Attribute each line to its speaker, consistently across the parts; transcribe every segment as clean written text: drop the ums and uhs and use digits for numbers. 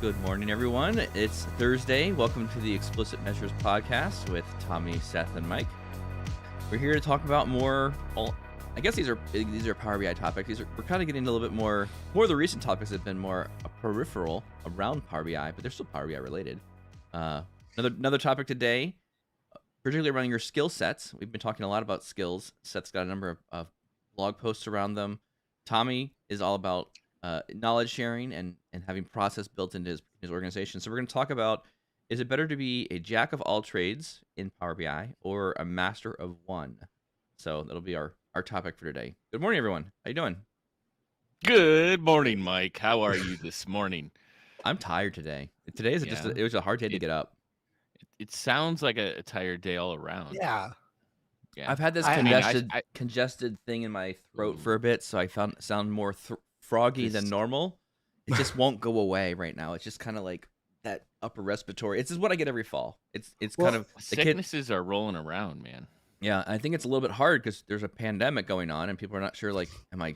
Speaker 1: Good morning, everyone. It's Thursday. Welcome to the Explicit Measures podcast with Tommy, Seth, and Mike. We're here to talk about I guess these are Power BI topics. We're kind of getting a little bit more of the recent topics have been more peripheral around Power BI, but they're still Power BI related. Another topic today, particularly around your skill sets. We've been talking a lot about skills. Seth's got a number of blog posts around them. Tommy is all about knowledge sharing and having process built into his organization. So we're going to talk about, is it better to be a jack of all trades in Power BI or a master of one? So that'll be our topic for today. Good morning, everyone. How you doing?
Speaker 2: Good morning, Mike. How are you this morning?
Speaker 1: I'm tired today. Today is it was a hard day to get up.
Speaker 2: It sounds like a tired day all around.
Speaker 3: Yeah.
Speaker 1: I've had this congested thing in my throat for a bit, so I sound more froggy than normal. It just won't go away right now. It's just kind of like that upper respiratory. It's just what I get every fall. It's kind of
Speaker 2: sicknesses are rolling around, man.
Speaker 1: Yeah, I think it's a little bit hard because there's a pandemic going on, and people are not sure. Like, do I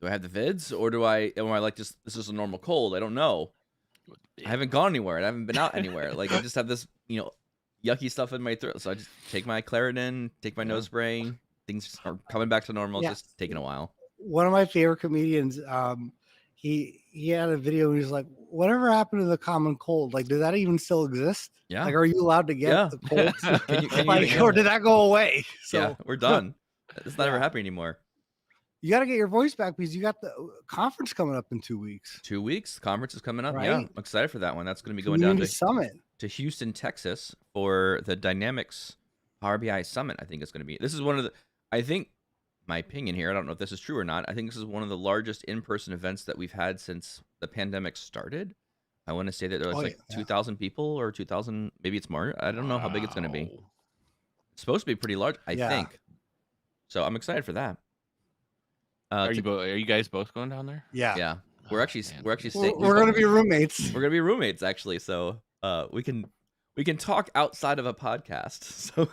Speaker 1: have the vids, or am I like this is a normal cold? I don't know. I haven't gone anywhere. I haven't been out anywhere. Like, I just have this yucky stuff in my throat. So I just take my Claritin, take my nose spray. Things are coming back to normal. It's just taking a while.
Speaker 3: One of my favorite comedians, he had a video and he's like, whatever happened to the common cold? Like, does that even still exist?
Speaker 1: Yeah.
Speaker 3: Like, are you allowed to get the cold?
Speaker 1: Can you
Speaker 3: or did that go away? So
Speaker 1: yeah, we're done. It's not ever happening anymore.
Speaker 3: You got to get your voice back because you got the conference coming up in 2 weeks.
Speaker 1: 2 weeks. Conference is coming up.
Speaker 3: Right?
Speaker 1: Yeah, I'm excited for that one. That's going to be going down to Houston, Texas for the Dynamics Power BI Summit. I think it's going to be. This is one of the, I think, my opinion here, I don't know if this is true or not. I think this is one of the largest in-person events that we've had since the pandemic started. I want to say that there was 2,000 people or 2,000, maybe it's more. I don't know how big it's going to be. It's supposed to be pretty large, I think. So I'm excited for that.
Speaker 2: Are you guys both going down there?
Speaker 3: Yeah.
Speaker 1: Yeah. We're actually staying.
Speaker 3: We're going to be roommates.
Speaker 1: We're going to be roommates, actually. So we can talk outside of a podcast. So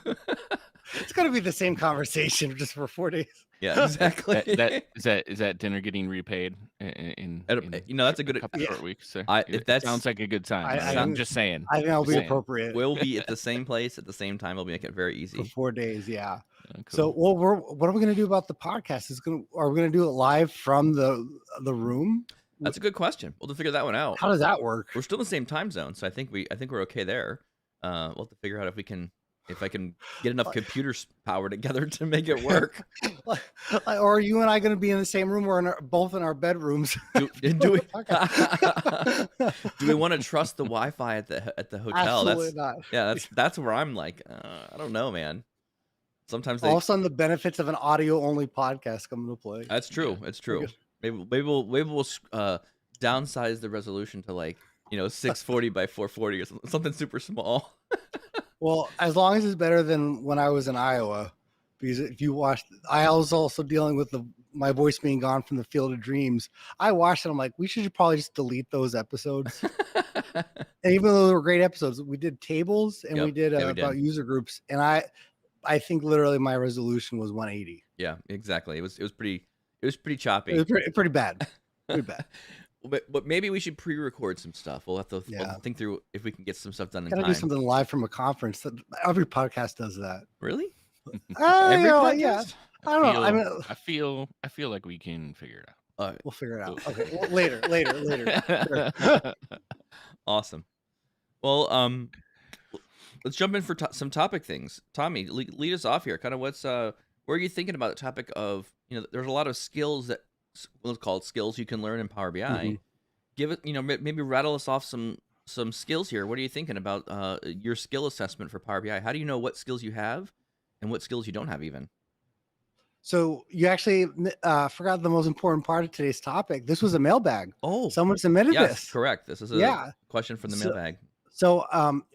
Speaker 3: it's going to be the same conversation just for 4 days.
Speaker 1: Yeah, exactly.
Speaker 2: Is that dinner getting repaid in
Speaker 1: that's a good
Speaker 2: couple short weeks. So
Speaker 1: that
Speaker 2: sounds like a good time. I'm just saying.
Speaker 3: I think that'll be appropriate.
Speaker 1: We'll be at the same place at the same time. We'll make it very easy
Speaker 3: for 4 days. Yeah.
Speaker 2: Cool.
Speaker 3: So, what are we going to do about the podcast? Are we going to do it live from the room?
Speaker 1: That's a good question. We'll have to figure that one out.
Speaker 3: How does that work?
Speaker 1: We're still in the same time zone, so I think we're okay there. We'll have to figure out if I can get enough computer power together to make it work.
Speaker 3: Or are you and I going to be in the same room or both in our bedrooms?
Speaker 1: Do we want to trust the Wi-Fi at the hotel?
Speaker 3: Absolutely not.
Speaker 1: Yeah, that's where I'm like, I don't know, man. Sometimes
Speaker 3: all of a sudden the benefits of an audio only podcast come into play.
Speaker 1: That's true. It's true. Maybe we'll downsize the resolution to 640 by 440 or something super small.
Speaker 3: Well, as long as it's better than when I was in Iowa, because if you watched, I was also dealing with my voice being gone from the Field of Dreams. I watched it. I'm like, we should probably just delete those episodes. And even though they were great episodes, we did tables and we did about user groups. And I think literally my resolution was 180.
Speaker 1: Yeah, exactly. It was pretty choppy.
Speaker 3: It was pretty bad. Pretty bad.
Speaker 1: But maybe we should pre-record some stuff. We'll have to think through if we can get some stuff done in time.
Speaker 3: Gotta do something live from a conference. Every podcast does that.
Speaker 1: Really?
Speaker 3: Every podcast? Yeah. I don't know.
Speaker 2: I feel like we can figure it out.
Speaker 3: We'll figure it out. Okay. Well, later. Sure.
Speaker 1: Awesome. Well, let's jump in for some topic things. Tommy, lead us off here. Kind of where are you thinking about the topic of, there's a lot of skills that, let's call it skills you can learn in Power BI. Mm-hmm. Give it, maybe rattle us off some skills here. What are you thinking about your skill assessment for Power BI? How do you know what skills you have and what skills you don't have even?
Speaker 3: So you actually forgot the most important part of today's topic. This was a mailbag.
Speaker 1: Oh,
Speaker 3: someone submitted this.
Speaker 1: Yes, correct. This is a question from the mailbag.
Speaker 3: So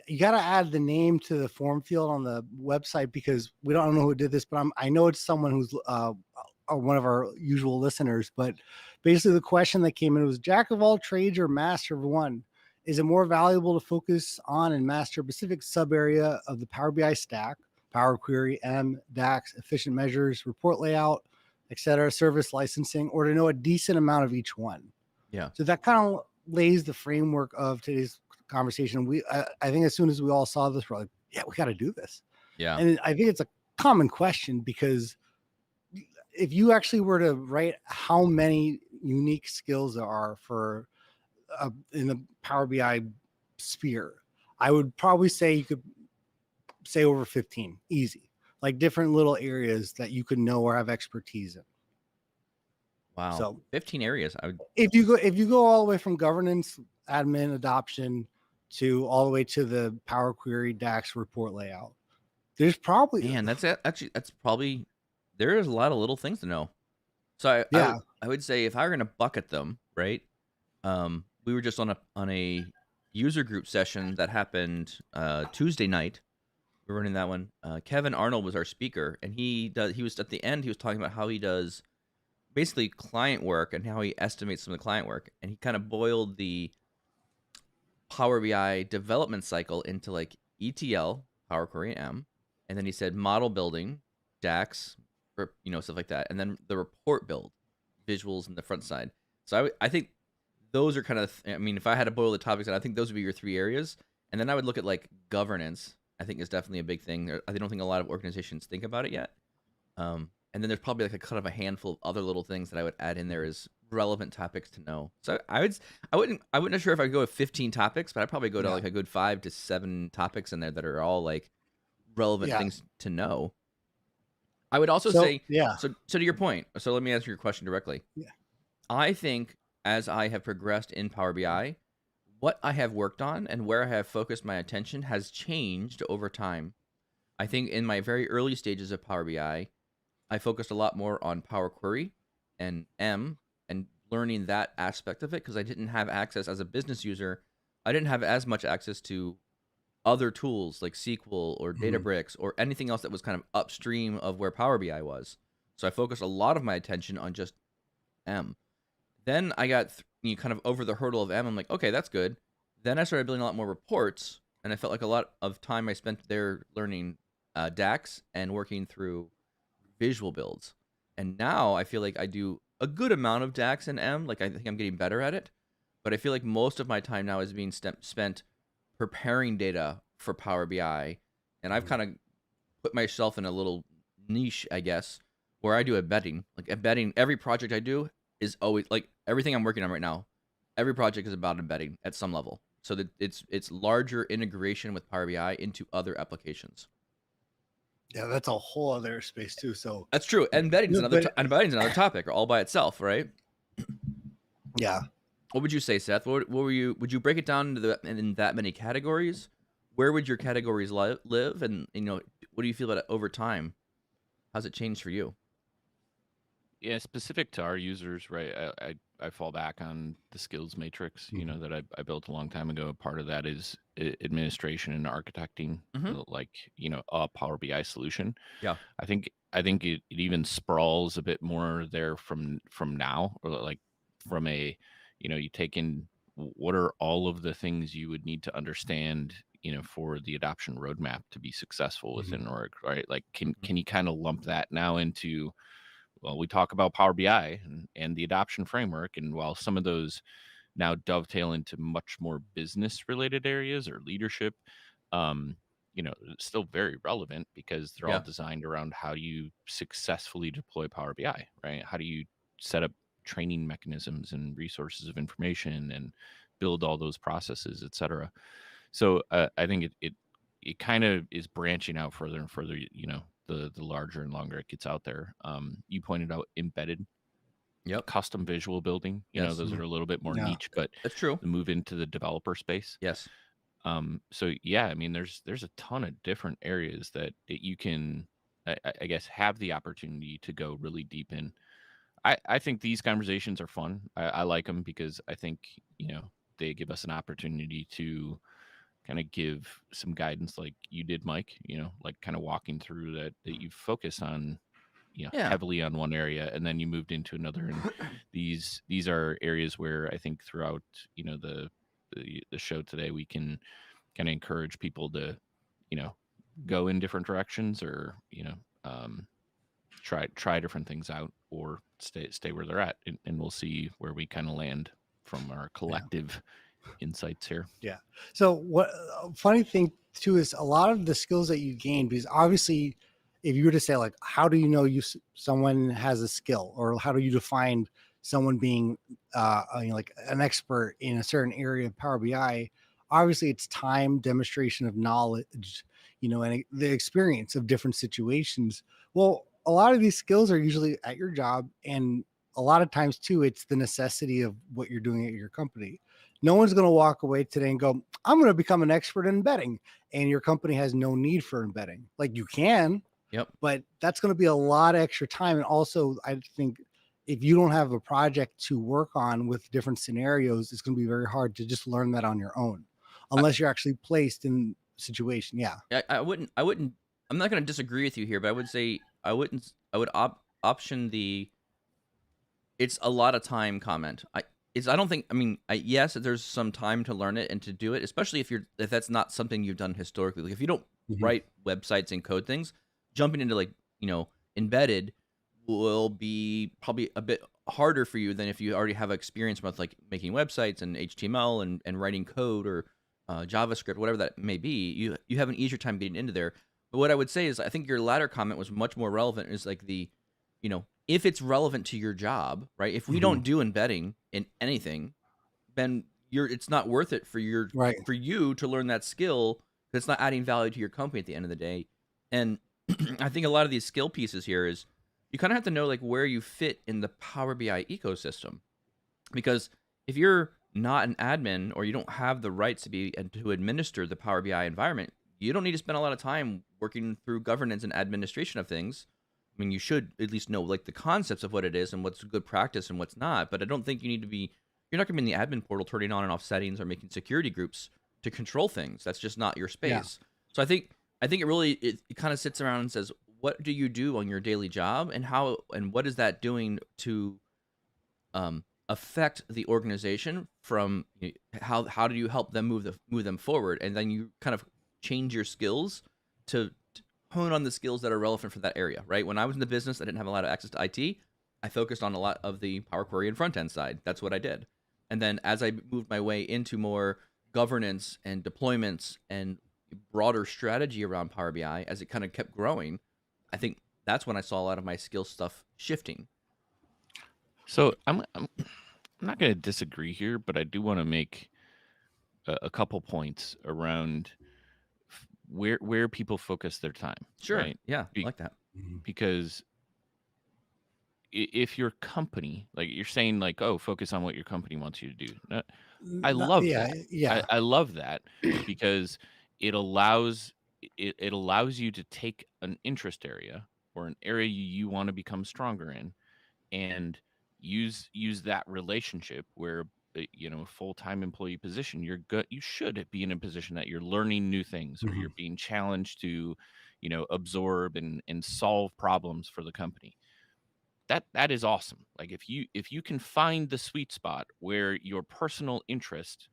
Speaker 3: you got to add the name to the form field on the website because we don't know who did this, but I know it's someone who's one of our usual listeners. But basically the question that came in was, jack of all trades or master of one? Is it more valuable to focus on and master a specific sub area of the Power BI stack, Power Query, DAX, efficient measures, report layout, etc., service licensing, or to know a decent amount of each one?
Speaker 1: Yeah.
Speaker 3: So that kind of lays the framework of today's conversation. I think as soon as we all saw this, we're like, yeah, we got to do this.
Speaker 1: Yeah.
Speaker 3: And I think it's a common question because if you actually were to write how many unique skills there are for in the Power BI sphere, I would probably say you could say over 15, easy, like different little areas that you could know or have expertise in.
Speaker 1: Wow.
Speaker 3: So
Speaker 1: 15 areas.
Speaker 3: if you go all the way from governance, admin, adoption to all the way to the Power Query DAX report layout, there's probably
Speaker 1: Man, actually, that's probably, there is a lot of little things to know. So
Speaker 3: yeah.
Speaker 1: I would say if I were going to bucket them, right? We were just on a user group session that happened Tuesday night. We're running that one. Kevin Arnold was our speaker, and he was at the end. He was talking about how he does basically client work and how he estimates some of the client work, and he kind of boiled the Power BI development cycle into like ETL, Power Query M, and then he said model building, DAX, or, stuff like that, and then the report build, visuals in the front side. So I think those are kind of, I mean, if I had to boil the topics, I think those would be your three areas, and then I would look at like governance. I think is definitely a big thing. I don't think a lot of organizations think about it yet. And then there's probably like a kind of a handful of other little things that I would add in there as relevant topics to know. So I wouldn't sure if I'd go with 15 topics, but I'd probably go to like a good 5 to 7 topics in there that are all like relevant things to know. I would also say, so to your point, so let me answer your question directly.
Speaker 3: Yeah.
Speaker 1: I think as I have progressed in Power BI, what I have worked on and where I have focused my attention has changed over time. I think in my very early stages of Power BI, I focused a lot more on Power Query and M and learning that aspect of it because I didn't have access as a business user. I didn't have as much access to other tools like SQL or Databricks or anything else that was kind of upstream of where Power BI was. So I focused a lot of my attention on just M. Then I got kind of over the hurdle of M. I'm like, okay, that's good. Then I started building a lot more reports, and I felt like a lot of time I spent there learning DAX and working through visual builds. And now I feel like I do a good amount of DAX and M. Like I think I'm getting better at it, but I feel like most of my time now is being spent preparing data for Power BI. And I've kind of put myself in a little niche, I guess, where I do embedding. Like embedding, every project I do is always like everything I'm working on right now. Every project is about embedding at some level, so that it's larger integration with Power BI into other applications.
Speaker 3: Yeah, that's a whole other space too. So
Speaker 1: that's true. Embedding's another topic all by itself, right?
Speaker 3: Yeah.
Speaker 1: What would you say, Seth? What would you break it down into in that many categories? Where would your categories live? And what do you feel about it over time? How's it changed for you?
Speaker 2: Yeah, specific to our users, right? I fall back on the skills matrix, that I built a long time ago. Part of that is administration and architecting, like a Power BI solution.
Speaker 1: Yeah,
Speaker 2: I think it even sprawls a bit more there from now, or like from a, you take in what are all of the things you would need to understand, for the adoption roadmap to be successful within an org, right? Like, can you kind of lump that now into, well, we talk about Power BI and the adoption framework, and while some of those now dovetail into much more business related areas or leadership, it's still very relevant because they're all designed around how you successfully deploy Power BI, right? How do you set up training mechanisms and resources of information and build all those processes, et cetera. So I think it kind of is branching out further and further, the larger and longer it gets out there. You pointed out embedded, custom visual building. Those are a little bit more niche, but
Speaker 1: that's true.
Speaker 2: The move into the developer space.
Speaker 1: Yes.
Speaker 2: So yeah, I mean, there's a ton of different areas that you can, I guess, have the opportunity to go really deep in. I think these conversations are fun. I like them because I think they give us an opportunity to kind of give some guidance like you did, Mike, like kind of walking through that you focus on, heavily on one area and then you moved into another. And these are areas where I think throughout, the show today, we can kind of encourage people to, go in different directions or, try different things out or stay where they're at. And we'll see where we kind of land. from our
Speaker 3: Yeah.
Speaker 2: collective insights here.
Speaker 3: Yeah. So what funny thing too is a lot of the skills that you gain, because obviously if you were to say like, how do you know someone has a skill, or how do you define someone being like an expert in a certain area of Power BI? Obviously it's time, demonstration of knowledge, and the experience of different situations. Well, a lot of these skills are usually at your job, and a lot of times too, it's the necessity of what you're doing at your company. No one's going to walk away today and go, I'm going to become an expert in embedding. And your company has no need for embedding. Like you can,
Speaker 1: Yep.
Speaker 3: but that's going to be a lot of extra time. And also, I think if you don't have a project to work on with different scenarios, it's going to be very hard to just learn that on your own,
Speaker 1: I,
Speaker 3: unless you're actually placed in situation. Yeah.
Speaker 1: I'm not going to disagree with you here, but I would say I would option the it's a lot of time comment. I don't think, I mean, yes, there's some time to learn it and to do it, especially if that's not something you've done historically. Like if you don't
Speaker 3: Mhm.
Speaker 1: write websites and code things, jumping into like, embedded will be probably a bit harder for you than if you already have experience with like making websites and HTML and writing code or JavaScript, whatever that may be. You have an easier time getting into there. But what I would say is I think your latter comment was much more relevant, is like if it's relevant to your job, right? If we
Speaker 3: Mhm.
Speaker 1: don't do embedding in anything, then it's not worth it for
Speaker 3: Right.
Speaker 1: you to learn that skill, because it's not adding value to your company at the end of the day. And I think a lot of these skill pieces here is you kind of have to know like where you fit in the Power BI ecosystem. Because if you're not an admin, or you don't have the rights to be and to administer the Power BI environment, you don't need to spend a lot of time working through governance and administration of things. I mean, you should at least know like the concepts of what it is and what's good practice and what's not. But I don't think you need to be. You're not going to be in the admin portal turning on and off settings or making security groups to control things. That's just not your
Speaker 3: Yeah.
Speaker 1: space. So I think it kind of sits around and says, what do you do on your daily job, and how and what is that doing to affect the organization from how do you help them move them forward, and then you kind of change your skills to hone on the skills that are relevant for that area. Right, when I was in the business, I didn't have a lot of access to IT. I focused on a lot of the Power Query and front end side. That's what I did. And then as I moved my way into more governance and deployments and broader strategy around Power BI, as it kind of kept growing, I think that's when I saw a lot of my skill stuff shifting.
Speaker 2: So I'm not going to disagree here, but I do want to make a couple points around where people focus their time,
Speaker 1: Sure.
Speaker 2: right?
Speaker 1: Yeah, I like that.
Speaker 3: Mhm.
Speaker 2: Because if your company, like you're saying, like, oh, focus on what your company wants you to do. No, I love
Speaker 3: Yeah.
Speaker 2: that.
Speaker 3: Yeah.
Speaker 2: I love that because it allows it allows you to take an interest area or an area you want to become stronger in, and use that relationship where a full-time employee position, you should be in a position that you're learning new things, or
Speaker 3: Mhm.
Speaker 2: you're being challenged to absorb and solve problems for the company. That is awesome. Like if you can find the sweet spot where your personal interest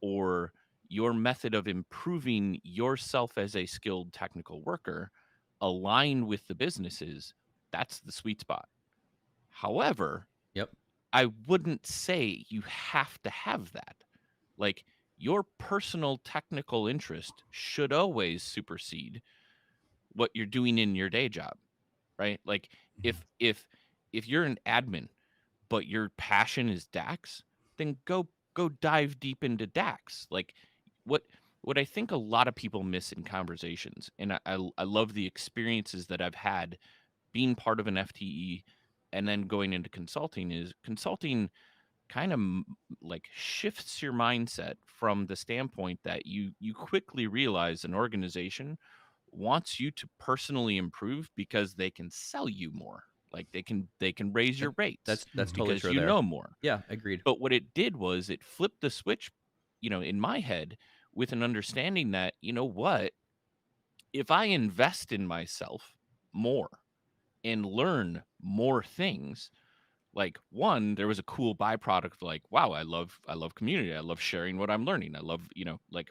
Speaker 2: or your method of improving yourself as a skilled technical worker align with the businesses, that's the sweet spot. However,
Speaker 1: Yep.
Speaker 2: I wouldn't say you have to have that. Like your personal technical interest should always supersede what you're doing in your day job, right? Like
Speaker 3: Mhm.
Speaker 2: if you're an admin but your passion is DAX, then go dive deep into DAX. Like what what I think a lot of people miss in conversations, and I love the experiences that I've had being part of an FTE and then going into consulting, is consulting kind of like shifts your mindset from the standpoint that you quickly realize an organization wants you to personally improve because they can sell you more, like they can raise
Speaker 1: That,
Speaker 2: your rates
Speaker 1: that's
Speaker 3: Mhm.
Speaker 1: totally
Speaker 2: because
Speaker 1: true
Speaker 2: you
Speaker 1: there.
Speaker 2: know more.
Speaker 1: Yeah, agreed.
Speaker 2: But what it did was it flipped the switch, in my head, with an understanding that, what, if I invest in myself more and learn more things, like, one, there was a cool byproduct, like, wow, I love community, I love sharing what I'm learning, I love, like,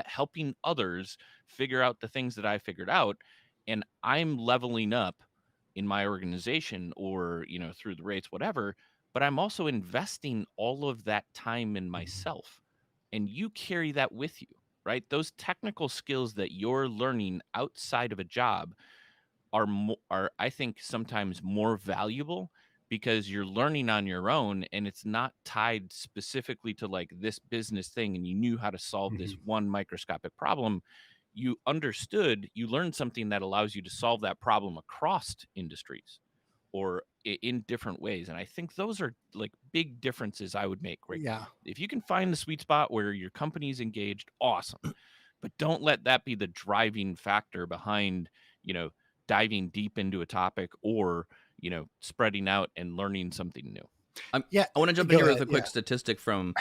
Speaker 2: helping others figure out the things that I figured out, and I'm leveling up in my organization, or through the rates, whatever. but I'm also investing all of that time in myself. And you carry that with you, right? Those technical skills that you're learning outside of a job are I think sometimes more valuable because you're learning on your own and it's not tied specifically to like this business thing and you knew how to solve this one microscopic problem. You learned something that allows you to solve that problem across industries or in different ways. And I think those are like big differences I would make, right?
Speaker 3: Yeah.
Speaker 2: If you can find the sweet spot where your company's engaged, awesome. But don't let that be the driving factor behind, diving deep into a topic or, spreading out and learning something new.
Speaker 1: I want to jump in here with a quick statistic from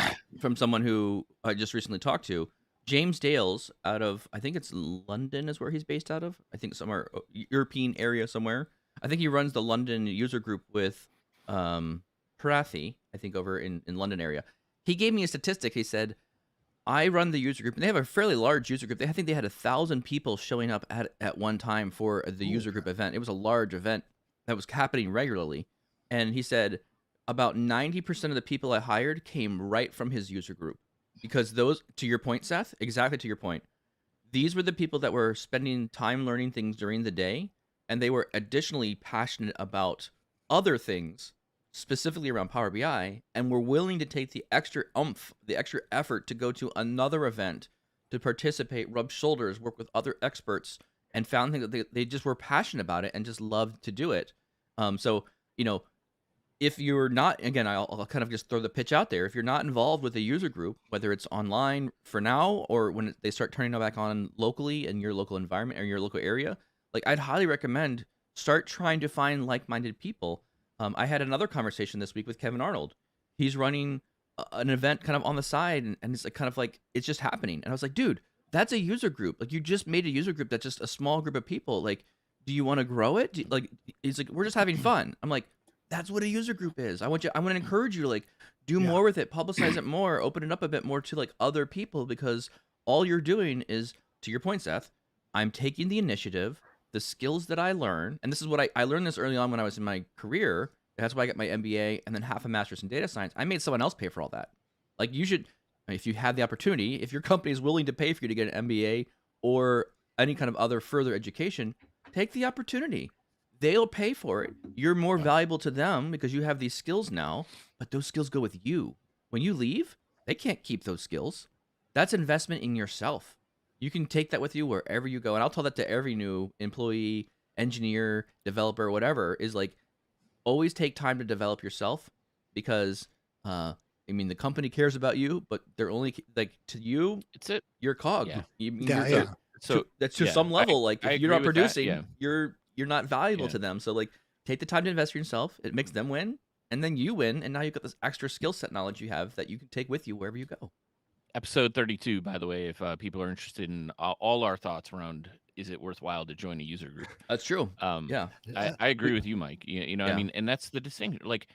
Speaker 1: someone who I just recently talked to. James Dales out of, I think it's London is where he's based out of. I think somewhere European area somewhere. I think he runs the London user group with Parathi, I think over in London area. He gave me a statistic. He said, I run the user group, and they have a fairly large user group. I think they had 1,000 people showing up at one time for the user group event. It was a large event that was happening regularly. And he said about 90% of the people I hired came right from his user group. Because those, to your point, Seth, exactly to your point, these were the people that were spending time learning things during the day, and they were additionally passionate about other things, specifically around Power BI, and were willing to take the extra oomph, the extra effort to go to another event, to participate, rub shoulders, work with other experts, and found things that they just were passionate about it and just loved to do it. So, if you're not, again, I'll kind of just throw the pitch out there. If you're not involved with a user group, whether it's online for now or when they start turning it back on locally in your local environment or your local area, like I'd highly recommend start trying to find like-minded people. I had another conversation this week with Kevin Arnold. He's running an event kind of on the side, and it's like kind of like it's just happening. And I was like, dude, that's a user group. Like you just made a user group that's just a small group of people. Like, do you want to grow it? He's like, we're just having fun. I'm like, that's what a user group is. I want to encourage you to like do more with it, publicize it more, open it up a bit more to like other people, because all you're doing is, to your point, Seth, I'm taking the initiative, the skills that I learn, and this is what I learned this early on when I was in my career. That's why I got my MBA and then half a master's in data science. I made someone else pay for all that. Like you should, if you have the opportunity, if your company is willing to pay for you to get an MBA or any kind of other further education, take the opportunity. They'll pay for it. You're more valuable to them because you have these skills now, but those skills go with you. When you leave, they can't keep those skills. That's investment in yourself. You can take that with you wherever you go. And I'll tell that to every new employee, engineer, developer, whatever, is like, always take time to develop yourself, because, the company cares about you, but they're only like to you.
Speaker 2: It's it.
Speaker 1: You're cog.
Speaker 3: Yeah.
Speaker 1: So that's to some level. If you're not producing, you're not valuable to them. So like, take the time to invest in yourself. It makes them win, and then you win, and now you've got this extra skill set knowledge you have that you can take with you wherever you go.
Speaker 2: Episode 32, by the way, if people are interested in all our thoughts around, is it worthwhile to join a user group?
Speaker 1: That's true.
Speaker 2: I agree with you, Mike. And that's the distinction. Like,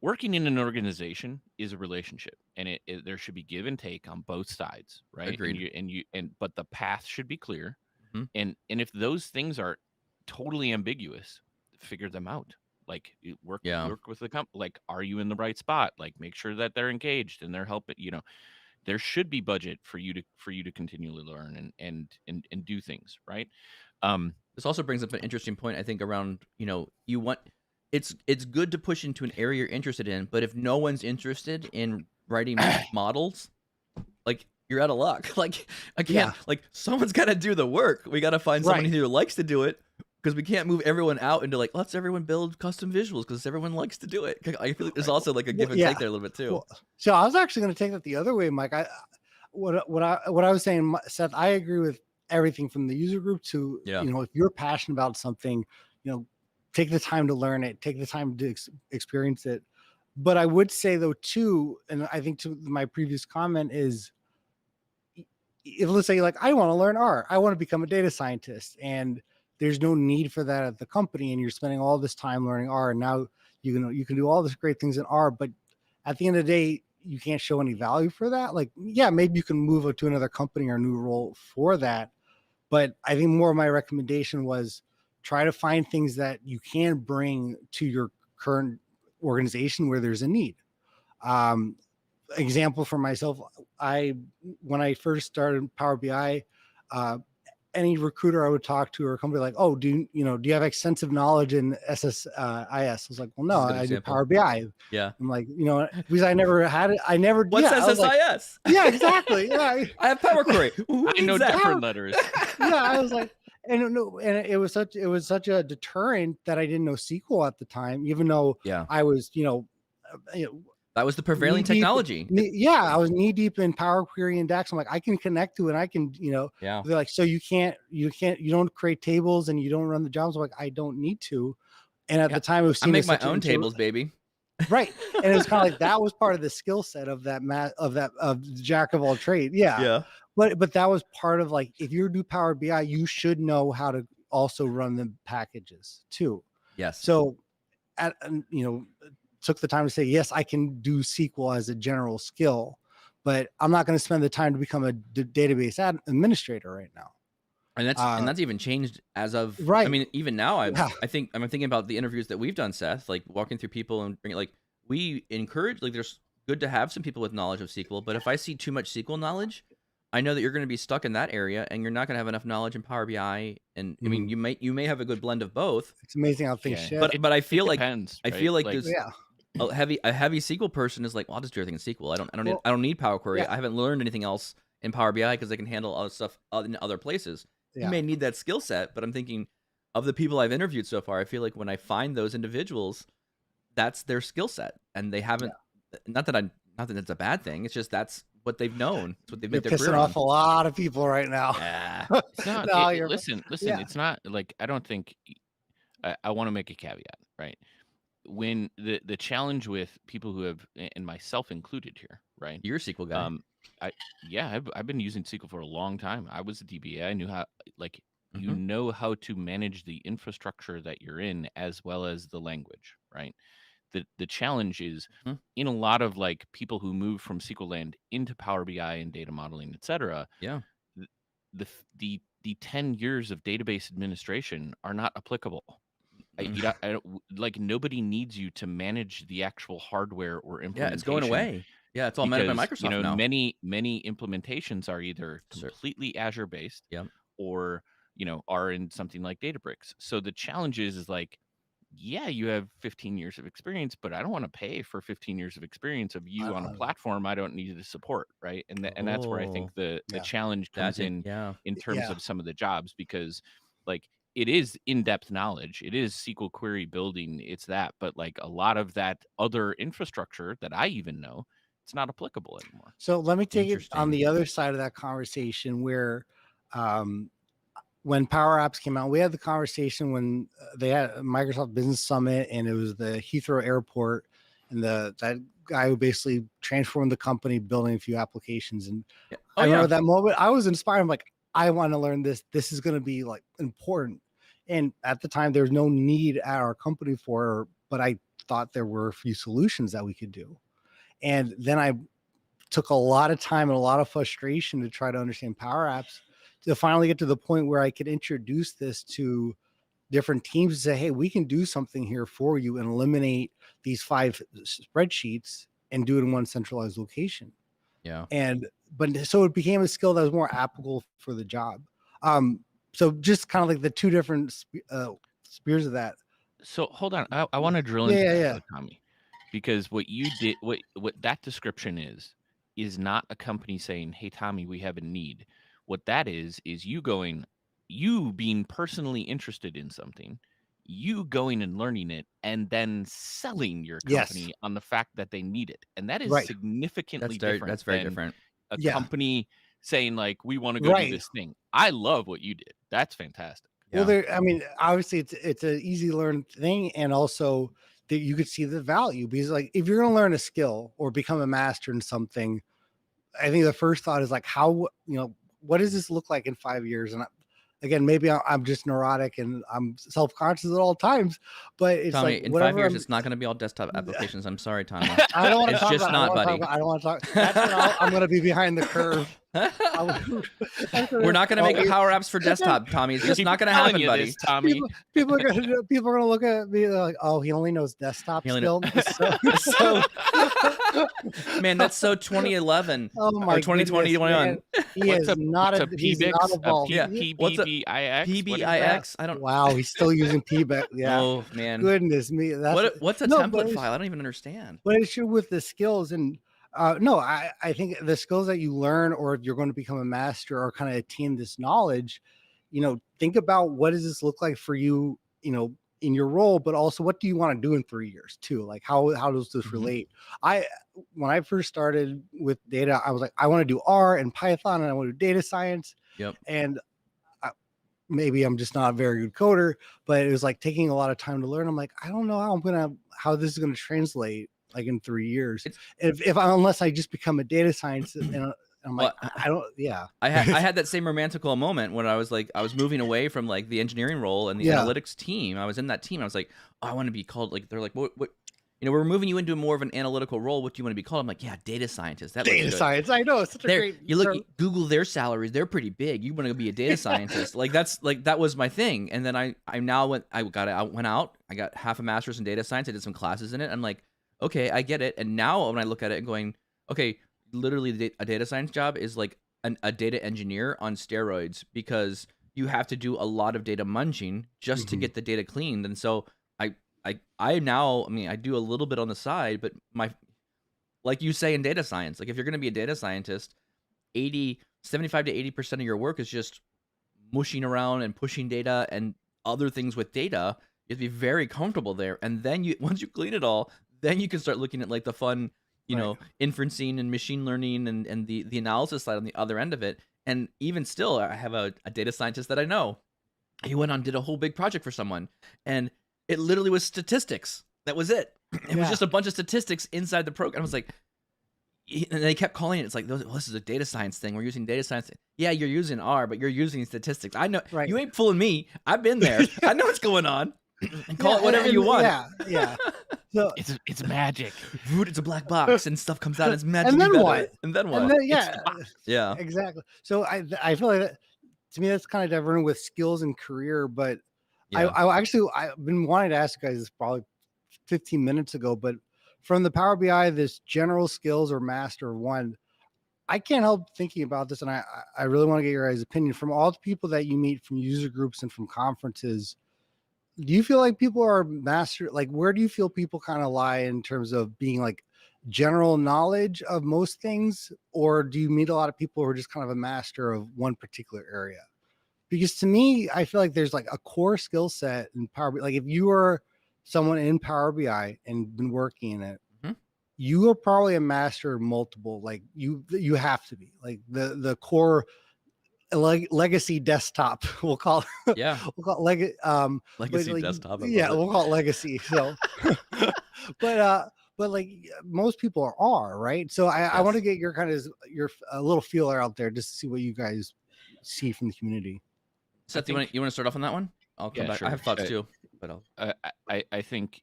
Speaker 2: working in an organization is a relationship, and there should be give and take on both sides, right?
Speaker 1: Agreed.
Speaker 2: But the path should be clear.
Speaker 1: Mm-hmm.
Speaker 2: And if those things are totally ambiguous, figure them out. Like work with the company. Like, are you in the right spot? Like, make sure that they're engaged and they're helping. There should be budget for you to continually learn and do things, right?
Speaker 1: This also brings up an interesting point, I think, around, you want, it's good to push into an area you're interested in, but if no one's interested in writing models, like, you're out of luck. Like, like, someone's got to do the work. We got to find someone who likes to do it, because we can't move everyone out into like, let's everyone build custom visuals because everyone likes to do it. I feel like there's also like a give and take there a little bit too.
Speaker 3: Well, so I was actually going to take that the other way, Mike. What I was saying, Seth, I agree with everything from the user group to, if you're passionate about something, take the time to learn it, take the time to experience it. But I would say though too, and I think to my previous comment is, if let's say like, I want to learn R, I want to become a data scientist, and there's no need for that at the company, and you're spending all this time learning R, and now you can do all these great things in R, but at the end of the day, you can't show any value for that. Like, maybe you can move to another company or a new role for that. But I think more of my recommendation was try to find things that you can bring to your current organization where there's a need. Example for myself, when I first started Power BI, any recruiter I would talk to or a company like, oh, do you have extensive knowledge in SSIS? I was like, well, no, I do Power BI.
Speaker 1: Yeah.
Speaker 3: I'm like, because I never had it.
Speaker 1: What's SSIS?
Speaker 3: Like, yeah, exactly. Yeah.
Speaker 1: I have Power Query.
Speaker 2: I know different letters.
Speaker 3: Yeah, I was like, and it was such a deterrent that I didn't know SQL at the time, even though I was,
Speaker 1: that was the prevailing technology.
Speaker 3: I was knee deep in Power Query and DAX. I'm like, I can connect to it. I can, they're like, so you don't create tables and you don't run the jobs. I'm like, I don't need to. And at the time, it was
Speaker 1: I make my own tables, baby.
Speaker 3: Right. And it was kind of like that was part of the skill set of that of jack of all trades. Yeah.
Speaker 1: Yeah.
Speaker 3: But that was part of like, if you do Power BI, you should know how to also run the packages too.
Speaker 1: Yes.
Speaker 3: So took the time to say, yes, I can do SQL as a general skill, but I'm not going to spend the time to become a database administrator right now.
Speaker 1: And that's even changed as of,
Speaker 3: right.
Speaker 1: I mean, even now, I'm thinking about the interviews that we've done, Seth, like walking through people and bringing, like, we encourage, like, there's good to have some people with knowledge of SQL, but if I see too much SQL knowledge, I know that you're going to be stuck in that area and you're not going to have enough knowledge in Power BI. And I mean, you may have a good blend of both.
Speaker 3: It's amazing how things shift.
Speaker 1: But I feel like,
Speaker 2: depends,
Speaker 1: I feel like there's
Speaker 3: yeah.
Speaker 1: a heavy SQL person is like, well, I'll just do everything in SQL. I don't need Power Query. I haven't learned anything else in Power BI because I can handle other stuff in other places. You may need that skill set, but I'm thinking of the people I've interviewed so far, I feel like when I find those individuals, that's their skill set, and they haven't. Not that it's a bad thing. It's just that's what they've known. It's what they've made their career
Speaker 3: pissing off a lot of people right now.
Speaker 2: Yeah. Listen. It's not like, I don't think. I want to make a caveat, right? When the challenge with people who have, and myself included here, right?
Speaker 1: You're a SQL guy.
Speaker 2: I've been using SQL for a long time. I was a DBA. I knew how, like, you know how to manage the infrastructure that you're in as well as the language, right? The challenge is in a lot of like people who move from SQL land into Power BI and data modeling, et cetera.
Speaker 1: Yeah.
Speaker 2: The 10 years of database administration are not applicable. Like, nobody needs you to manage the actual hardware or implementation.
Speaker 1: Yeah, it's going away. Yeah, it's all managed by Microsoft now.
Speaker 2: Many implementations are either completely Azure based, or are in something like Databricks. So the challenge is like, yeah, you have 15 years of experience, but I don't want to pay for 15 years of experience of you on a platform I don't need to support, right? And that's where I think the challenge comes in terms of some of the jobs, because like, it is in-depth knowledge. It is SQL query building. It's that, but like a lot of that other infrastructure that I even know, it's not applicable anymore.
Speaker 3: So let me take it on the other side of that conversation where, when Power Apps came out, we had the conversation when they had Microsoft Business Summit, and it was the Heathrow Airport, and that guy who basically transformed the company, building a few applications. And I remember that moment. I was inspired. I'm like, I want to learn this. This is going to be like important. And at the time, there was no need at our company for, but I thought there were a few solutions that we could do. And then I took a lot of time and a lot of frustration to try to understand Power Apps, to finally get to the point where I could introduce this to different teams and say, hey, we can do something here for you and eliminate these 5 spreadsheets and do it in one centralized location.
Speaker 1: Yeah.
Speaker 3: But so it became a skill that was more applicable for the job. So just kind of like the two different spears of that.
Speaker 2: So hold on. I want to drill into that, Tommy, because what you did, what that description is not a company saying, hey, Tommy, we have a need. What that is you being personally interested in something, you going and learning it, and then selling your company on the fact that they need it. And that is significantly different.
Speaker 1: That's very different.
Speaker 2: A company saying like, we want to go do this thing. I love what you did. That's fantastic.
Speaker 3: Well, obviously it's an easy to learn thing. And also that you could see the value, because like, if you're going to learn a skill or become a master in something, I think the first thought is like, how, what does this look like in 5 years? And again, maybe I'm just neurotic and I'm self-conscious at all times, but it's
Speaker 1: Tommy,
Speaker 3: like,
Speaker 1: in 5 years, it's not going to be all desktop applications. I'm sorry, Tommy.
Speaker 3: I don't want to
Speaker 1: talk about,
Speaker 3: buddy. I don't want to talk. That's when I'm going to be behind the curve. I would- that's what
Speaker 1: We're
Speaker 3: it-
Speaker 1: not going to
Speaker 3: oh,
Speaker 1: make a
Speaker 3: it-
Speaker 1: Power Apps for desktop, Tommy. It's
Speaker 2: We
Speaker 1: just
Speaker 2: keep
Speaker 1: not going to
Speaker 2: telling
Speaker 1: happen,
Speaker 2: you
Speaker 1: buddy.
Speaker 2: this, Tommy.
Speaker 3: people are gonna look at me like, oh, he only knows desktop
Speaker 1: He only
Speaker 3: still.
Speaker 1: So, man, that's so 2011
Speaker 3: Oh
Speaker 1: or
Speaker 3: my
Speaker 1: 2020,
Speaker 3: goodness, man. He
Speaker 2: What's
Speaker 3: is
Speaker 2: a
Speaker 3: not
Speaker 2: what's
Speaker 3: a
Speaker 2: a
Speaker 3: he's not
Speaker 2: PBX?
Speaker 3: evolved.
Speaker 1: Yeah. What's a
Speaker 2: PBBIX? What is that?
Speaker 1: PBIX? I don't.
Speaker 3: Wow, he's still using PBEC. Yeah.
Speaker 1: Oh man,
Speaker 3: Goodness me.
Speaker 1: what's a
Speaker 3: no, but
Speaker 1: template
Speaker 3: it's,
Speaker 1: file? I don't even understand.
Speaker 3: but it's true with the skills and no, I think the skills that you learn or if you're going to become a master or kind of attain this knowledge, think about what does this look like for you, in your role, but also what do you want to do in 3 years too? Like how does this
Speaker 1: Mhm.
Speaker 3: relate? When I first started with data, I was like, I want to do R and Python and I want to do data science.
Speaker 1: Yep.
Speaker 3: And maybe I'm just not a very good coder, but it was like taking a lot of time to learn. I'm like, I don't know how this is gonna translate like in 3 years. Unless I just become a data scientist and I'm like,
Speaker 1: Well,
Speaker 3: I don't, yeah.
Speaker 1: I had that same romantical moment when I was like, I was moving away from like the engineering role and the
Speaker 3: Yeah.
Speaker 1: analytics team. I was in that team. I was like, oh, I want to be called like, they're like, what, we're moving you into more of an analytical role. What do you want to be called? I'm like, yeah, data scientist. That looks
Speaker 3: Data
Speaker 1: good.
Speaker 3: science. I know it's such a
Speaker 1: There,
Speaker 3: great
Speaker 1: you look,
Speaker 3: term.
Speaker 1: Google their salaries. They're pretty big. You want to be a data scientist. Like that was my thing. And then I went out. I got half a master's in data science. I did some classes in it. I'm like, okay, I get it. And now when I look at it and going, okay, literally a data science job is like a data engineer on steroids because you have to do a lot of data munching just to
Speaker 3: Mhm.
Speaker 1: get the data cleaned. And so I now, I mean, I do a little bit on the side, but like you say in data science, like if you're going to be a data scientist, 75 to 80% of your work is just mushing around and pushing data and other things with data. You have to be very comfortable there. And then once you clean it all, then you can start looking at like the fun,
Speaker 3: Right.
Speaker 1: inferencing and machine learning and the analysis side on the other end of it. And even still, I have a data scientist that I know. He went on and did a whole big project for someone, and it literally was statistics. That was it. It was
Speaker 3: Yeah.
Speaker 1: just a bunch of statistics inside the program. I was like, and they kept calling it. It's like, this is a data science thing. We're using data science. Yeah, you're using R, but you're using statistics. I know.
Speaker 3: Right.
Speaker 1: You ain't fooling me. I've been there. I know what's going on. And call
Speaker 3: Yeah,
Speaker 1: it whatever you want.
Speaker 3: Yeah. So
Speaker 2: It's magic.
Speaker 1: Root, it's a black box, and stuff comes out. And it's magic.
Speaker 3: And then
Speaker 1: better.
Speaker 3: what?
Speaker 1: And then what?
Speaker 3: and then,
Speaker 2: It's
Speaker 3: yeah,
Speaker 2: the box.
Speaker 1: Yeah.
Speaker 3: exactly. So I feel like to me that's kind of different with skills and career, but
Speaker 1: Yeah.
Speaker 3: I've been wanting to ask you guys this probably 15 minutes ago, but from the Power BI, this general skills or master one, I can't help thinking about this, and I really want to get your guys' opinion from all the people that you meet from user groups and from conferences. Do you feel like people are master? Like, where do you feel people kind of lie in terms of being like general knowledge of most things, or do you meet a lot of people who are just kind of a master of one particular area? Because to me, I feel like there's like a core skill set in Power BI. Like if you are someone in Power BI and been working in it,
Speaker 1: Mhm.
Speaker 3: you are probably a master of multiple. Like you have to be like the core legacy desktop. We'll call
Speaker 1: Yeah.
Speaker 3: legacy.
Speaker 1: Legacy
Speaker 3: like,
Speaker 1: desktop. I
Speaker 3: yeah,
Speaker 1: love it.
Speaker 3: we'll call it legacy. So, but like most people are right. So I want to
Speaker 1: Yes.
Speaker 3: get your kind of a little feeler out there just to see what you guys see from the community.
Speaker 1: Seth,
Speaker 2: think-
Speaker 1: you want to start off on that one? I'll come
Speaker 2: Yeah,
Speaker 1: back.
Speaker 2: sure.
Speaker 1: I have thoughts too, but I'll.
Speaker 2: I think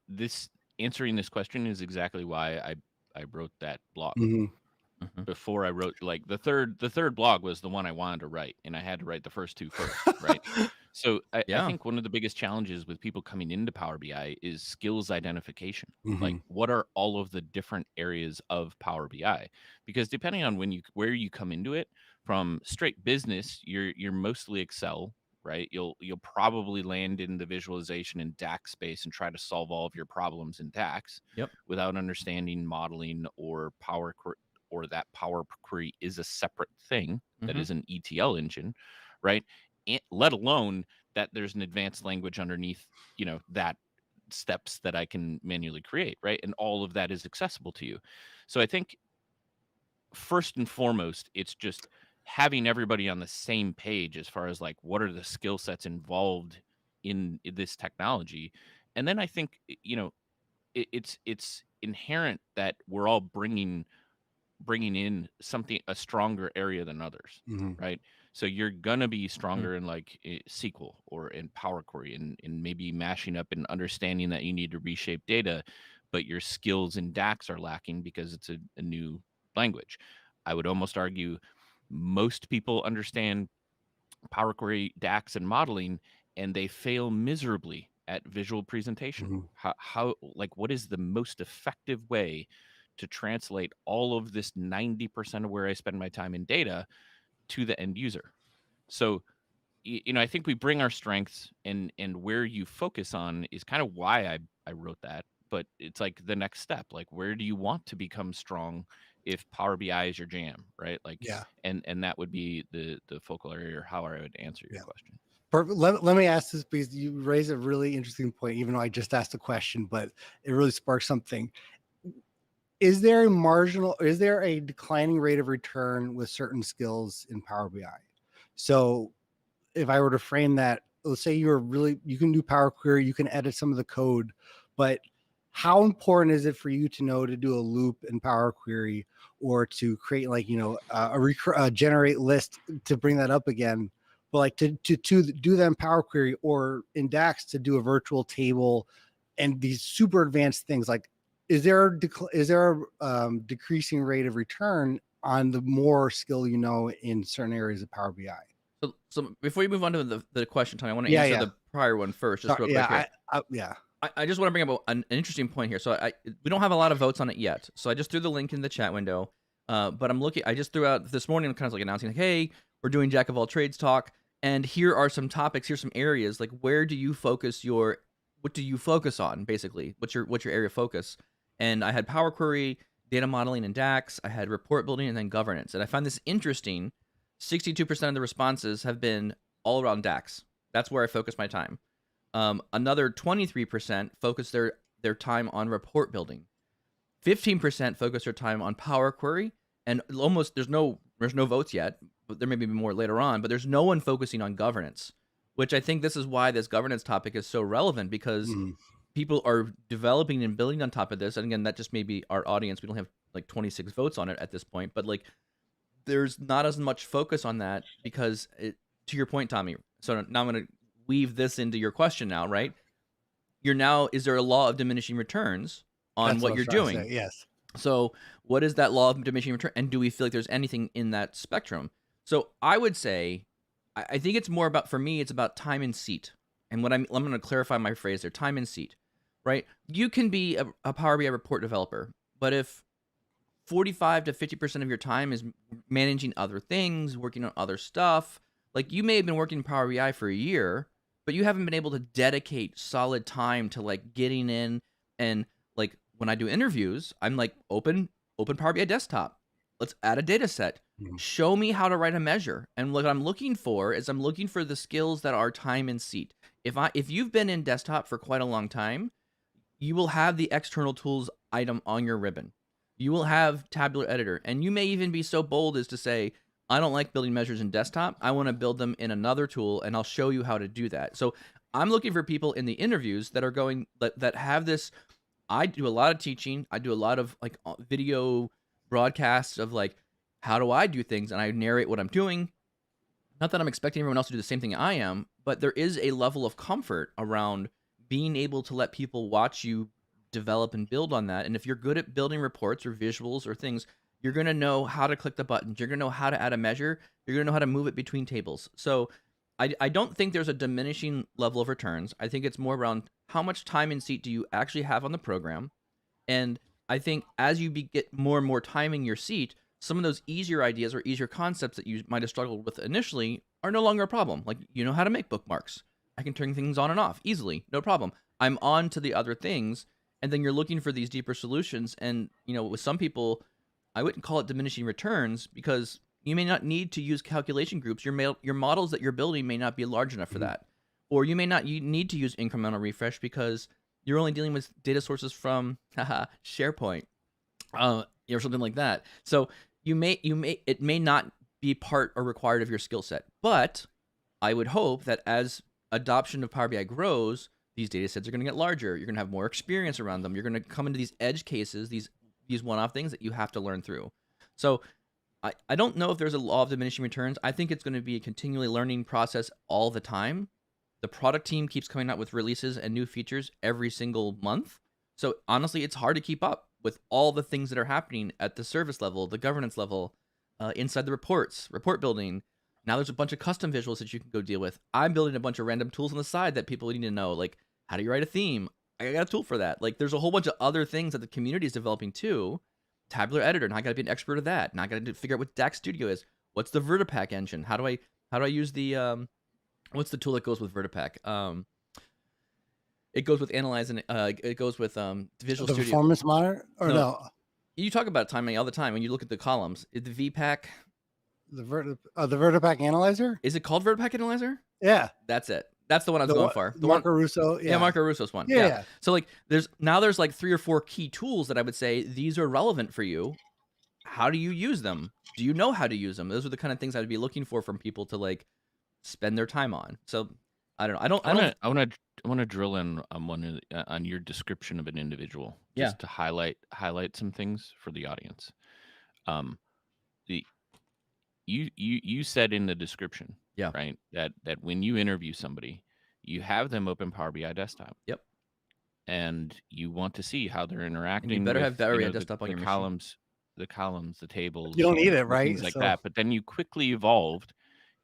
Speaker 2: this answering this question is exactly why I wrote that blog.
Speaker 3: Mhm.
Speaker 1: Mhm.
Speaker 2: Before I wrote like the third blog was the one I wanted to write, and I had to write the first two first, right? So I
Speaker 1: Yeah.
Speaker 2: think one of the biggest challenges with people coming into Power BI is skills identification. Like
Speaker 3: Mhm.
Speaker 2: what are all of the different areas of Power BI? Because depending on where you come into it, from straight business, you're mostly Excel, right? You'll probably land in the visualization in DAX space and try to solve all of your problems in DAX
Speaker 1: Yep.
Speaker 2: without understanding modeling or or that Power Query is a separate thing that
Speaker 1: Mhm.
Speaker 2: is an ETL engine, right? Let alone that there's an advanced language underneath, that steps that I can manually create, right? And all of that is accessible to you. So I think first and foremost, it's just having everybody on the same page as far as like what are the skill sets involved in this technology. And then I think, it's inherent that we're all bringing in a stronger area than others,
Speaker 3: Mhm.
Speaker 2: right? So you're gonna be stronger in like SQL or in Power Query and maybe mashing up and understanding that you need to reshape data, but your skills in DAX are lacking because it's a new language. I would almost argue most people understand Power Query, DAX, and modeling, and they fail miserably at visual presentation.
Speaker 3: Mhm.
Speaker 2: How like what is the most effective way to translate all of this 90% of where I spend my time in data to the end user? So I think we bring our strengths, and where you focus on is kind of why I wrote that. But it's like the next step, like where do you want to become strong if Power BI is your jam, right? Like,
Speaker 3: Yeah.
Speaker 2: and that would be the focal area, or how I would answer your
Speaker 3: Yeah.
Speaker 2: question.
Speaker 3: Perfect. Let me ask this, because you raise a really interesting point, even though I just asked a question, but it really sparks something. Is there a declining rate of return with certain skills in Power BI? So if I were to frame that, let's say you can do Power Query, you can edit some of the code, but how important is it for you to know to do a loop in Power Query, or to create a generate list to bring that up again? But like to do that in Power Query, or in DAX to do a virtual table and these super advanced things, like is there a decreasing rate of return on the more skill in certain areas of Power BI?
Speaker 1: So before you move on to the question, Tony, I want to
Speaker 3: Yeah,
Speaker 1: answer
Speaker 3: yeah.
Speaker 1: the prior one first, just
Speaker 3: Sorry,
Speaker 1: real quick here.
Speaker 3: yeah.
Speaker 1: I just want to bring up an interesting point here. So we don't have a lot of votes on it yet. So I just threw the link in the chat window. But I just threw out this morning, kind of like announcing, like, hey, we're doing Jack of all trades talk, and here are some topics. Here's some areas. Like, what do you focus on, basically? What's your area of focus? And I had Power Query, data modeling, and DAX. I had report building, and then governance. And I find this interesting. 62% of the responses have been all around DAX. That's where I focus my time. Another 23% focus their time on report building. 15% focus their time on Power Query, and almost there's no votes yet, but there may be more later on. But there's no one focusing on governance, which I think this is why this governance topic is so relevant, because people are developing and building on top of this. And again, that just may be our audience. We don't have like 26 votes on it at this point, but like there's not as much focus on that, because to your point, Tommy. So now I'm going to weave this into your question now, right? Is there a law of diminishing returns on
Speaker 3: That's
Speaker 1: what you're doing?
Speaker 3: say, yes.
Speaker 1: So what is that law of diminishing return? And do we feel like there's anything in that spectrum? So I would say, I think it's more about, for me, it's about time and seat. And I'm going to clarify my phrase there, time and seat, right? You can be a Power BI report developer, but if 45 to 50% of your time is managing other things, working on other stuff, like you may have been working in Power BI for a year, but you haven't been able to dedicate solid time to like getting in. And like when I do interviews, I'm like, open Power BI desktop. Let's add a data set. Show me how to write a measure. And what I'm looking for is the skills that are time and seat. If you've been in desktop for quite a long time, you will have the external tools item on your ribbon. You will have tabular editor, and you may even be so bold as to say, I don't like building measures in desktop. I want to build them in another tool, and I'll show you how to do that. So I'm looking for people in the interviews that are that have this. I do a lot of teaching. I do a lot of like video broadcasts of like, how do I do things? And I narrate what I'm doing. Not that I'm expecting everyone else to do the same thing I am, but there is a level of comfort around being able to let people watch you develop and build on that. And if you're good at building reports or visuals or things, you're going to know how to click the buttons. You're going to know how to add a measure. You're going to know how to move it between tables. So I don't think there's a diminishing level of returns. I think it's more around how much time and seat do you actually have on the program. And I think as you get more and more time in your seat, some of those easier ideas or easier concepts that you might have struggled with initially are no longer a problem. Like, you know how to make bookmarks. I can turn things on and off easily, no problem. I'm on to the other things. And then you're looking for these deeper solutions. And, with some people, I wouldn't call it diminishing returns, because you may not need to use calculation groups. Your models that you're building may not be large enough for that. Or you need to use incremental refresh because you're only dealing with data sources from SharePoint or something like that. So it may not be part or required of your skill set. But I would hope that as adoption of Power BI grows, these data sets are going to get larger. You're going to have more experience around them. You're going to come into these edge cases, these one-off things that you have to learn through. So I don't know if there's a law of diminishing returns. I think it's going to be a continually learning process all the time. The product team keeps coming out with releases and new features every single month. So honestly, it's hard to keep up with all the things that are happening at the service level, the governance level. inside the reports, report building. Now there's a bunch of custom visuals that you can go deal with. I'm building a bunch of random tools on the side that people need to know, like how do you write a theme? I got a tool for that. Like there's a whole bunch of other things that the community is developing too. Tabular editor, now I got to be an expert of that. Now I got to figure out what DAX Studio is. What's the Vertipack engine? How do I use the what's the tool that goes with Vertipack? It goes with analyzing. It goes with Visual
Speaker 3: The
Speaker 1: Studio.
Speaker 3: performance monitor, or no?
Speaker 1: You talk about timing all the time when you look at the columns. Is the VPAC?
Speaker 3: The Vertipack analyzer.
Speaker 1: Is it called Vertipack Analyzer?
Speaker 3: Yeah,
Speaker 1: That's it. That's the one I was going for. The
Speaker 3: Marco
Speaker 1: one,
Speaker 3: Russo.
Speaker 1: yeah, Marco Russo's one.
Speaker 3: Yeah.
Speaker 1: So like, there's like 3 or 4 key tools that I would say these are relevant for you. How do you use them? Do you know how to use them? Those are the kind of things I'd be looking for from people to like spend their time on. So I don't know.
Speaker 2: I want to drill in on one on your description of an individual, just to highlight some things for the audience. You said in the description, right, that when you interview somebody, you have them open Power BI desktop.
Speaker 1: Yep.
Speaker 2: And you want to see how they're interacting.
Speaker 1: And you better
Speaker 2: with,
Speaker 1: have Power BI desktop on your
Speaker 2: columns, the columns, the tables.
Speaker 3: You don't need it, right?
Speaker 2: Things like that. But then you quickly evolved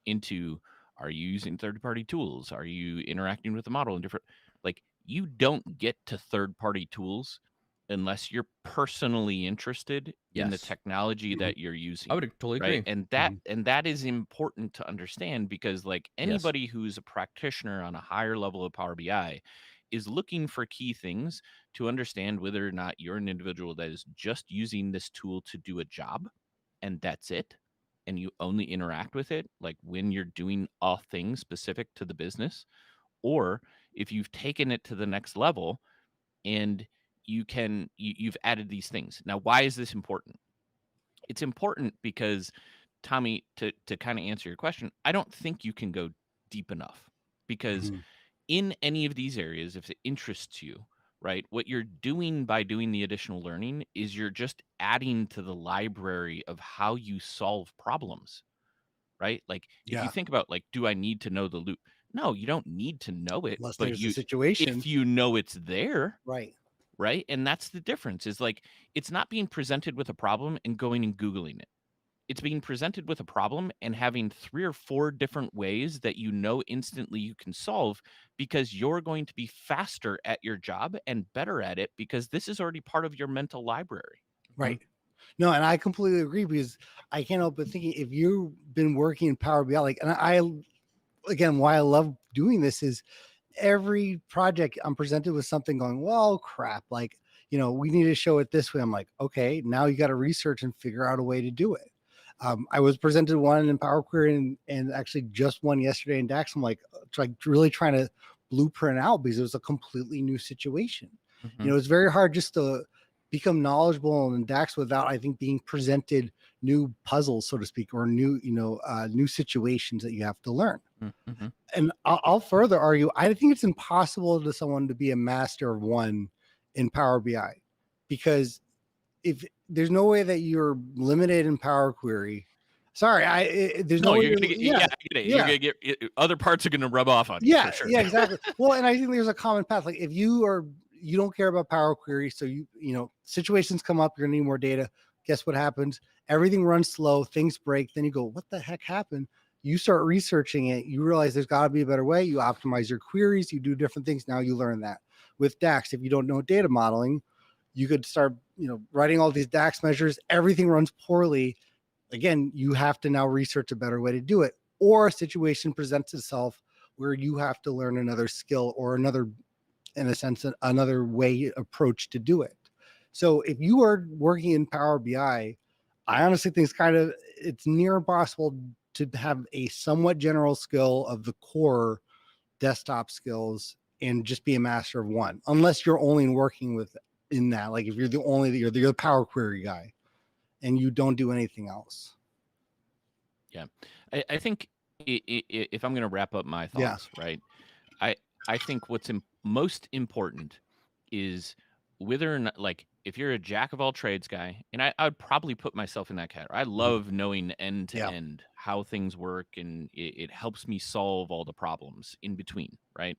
Speaker 2: into: are you using third-party tools? Are you interacting with the model in different? Like, you don't get to third-party tools unless you're personally interested in the technology that you're using.
Speaker 1: I would totally agree.
Speaker 2: And that is important to understand, because like anybody who's a practitioner on a higher level of Power BI is looking for key things to understand whether or not you're an individual that is just using this tool to do a job and that's it, and you only interact with it like when you're doing a thing specific to the business, or if you've taken it to the next level and you've added these things. Now, why is this important? It's important because, Tommy, to kind of answer your question, I don't think you can go deep enough, because in any of these areas, if it interests you, right, what you're doing by doing the additional learning is you're just adding to the library of how you solve problems, right? Like if you think about, like, do I need to know the loop? No, you don't need to know it,
Speaker 3: Unless
Speaker 2: but
Speaker 3: there's a situation.
Speaker 2: if you know it's there,
Speaker 3: Right.
Speaker 2: right? And that's the difference, is like, it's not being presented with a problem and going and Googling it. It's being presented with a problem and having 3 or 4 different ways that you know instantly you can solve, because you're going to be faster at your job and better at it, because this is already part of your mental library.
Speaker 3: Right. No, and I completely agree, because I can't help but thinking, if you've been working in Power BI, like, and again, why I love doing this is every project I'm presented with something going, well, crap, like, we need to show it this way. I'm like, okay, now you got to research and figure out a way to do it. I was presented one in Power Query and actually just one yesterday in DAX. I'm like really trying to blueprint out, because it was a completely new situation. It's very hard just to become knowledgeable in DAX without, I think, being presented new puzzles, so to speak, or new situations that you have to learn. And I'll further argue, I think it's impossible to someone to be a master of one in Power BI, because if there's no way that you're limited in Power Query. Sorry, there's no way
Speaker 2: you're gonna get, I get it. You're gonna get other parts are gonna rub off on you. For sure.
Speaker 3: Yeah, exactly. Well, and I think there's a common path. Like, if you don't care about Power Query, so situations come up, you're gonna need more data. Guess what happens? Everything runs slow, things break. Then you go, what the heck happened? You start researching it. You realize there's got to be a better way. You optimize your queries. You do different things. Now you learn that. With DAX, if you don't know data modeling, you could start, writing all these DAX measures. Everything runs poorly. Again, you have to now research a better way to do it. Or a situation presents itself where you have to learn another skill, or another, in a sense, another approach to do it. So if you are working in Power BI, I honestly think it's near impossible to have a somewhat general skill of the core desktop skills and just be a master of one, unless you're only working in that. Like, if you're you're the Power Query guy and you don't do anything else.
Speaker 2: Yeah. I think if I'm going to wrap up my thoughts, right, I think what's most important is whether or not, like, if you're a jack of all trades guy, and I would probably put myself in that category. I love knowing end to end how things work, and it helps me solve all the problems in between, right?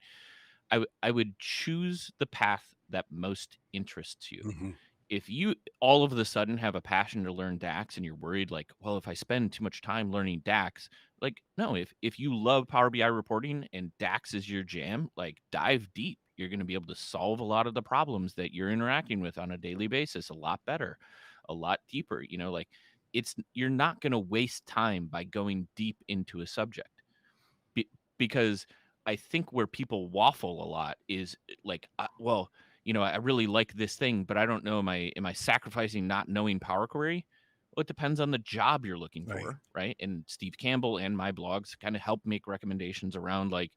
Speaker 2: I would choose the path that most interests you. if you all of a sudden have a passion to learn DAX and you're worried like, well, if I spend too much time learning DAX, like, no, if you love Power BI reporting and DAX is your jam, like dive deep. You're going to be able to solve a lot of the problems that you're interacting with on a daily basis a lot better, a lot deeper. Like you're not going to waste time by going deep into a subject. Because I think where people waffle a lot is like, well, I really like this thing, but I don't know, am I sacrificing not knowing Power Query? Well, it depends on the job you're looking
Speaker 3: Right.
Speaker 2: for, right? And Steve Campbell and my blogs kind of help make recommendations around like,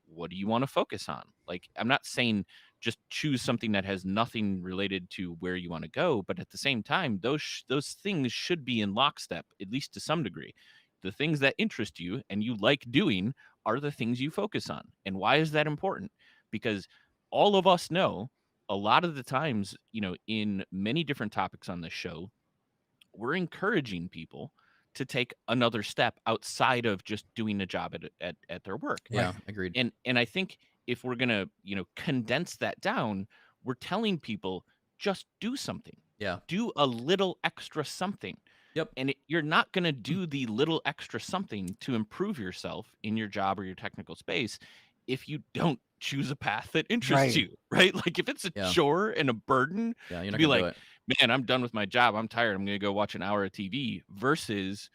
Speaker 2: what do you want to focus on? Like, I'm not saying just choose something that has nothing related to where you want to go, but at the same time, those things should be in lockstep, at least to some degree. The things that interest you and you like doing are the things you focus on. And why is that important? Because all of us know a lot of the times, in many different topics on this show, we're encouraging people to take another step outside of just doing a job at their work.
Speaker 1: Yeah, agreed.
Speaker 2: And I think if we're going to, condense that down, we're telling people just do something.
Speaker 1: Yeah.
Speaker 2: Do a little extra something.
Speaker 1: Yep.
Speaker 2: And you're not going to do the little extra something to improve yourself in your job or your technical space if you don't choose a path that interests you, right? Like if it's a chore and a burden,
Speaker 1: you're
Speaker 2: to
Speaker 1: not
Speaker 2: be
Speaker 1: gonna
Speaker 2: like, man, I'm done with my job. I'm tired. I'm going to go watch an hour of TV versus,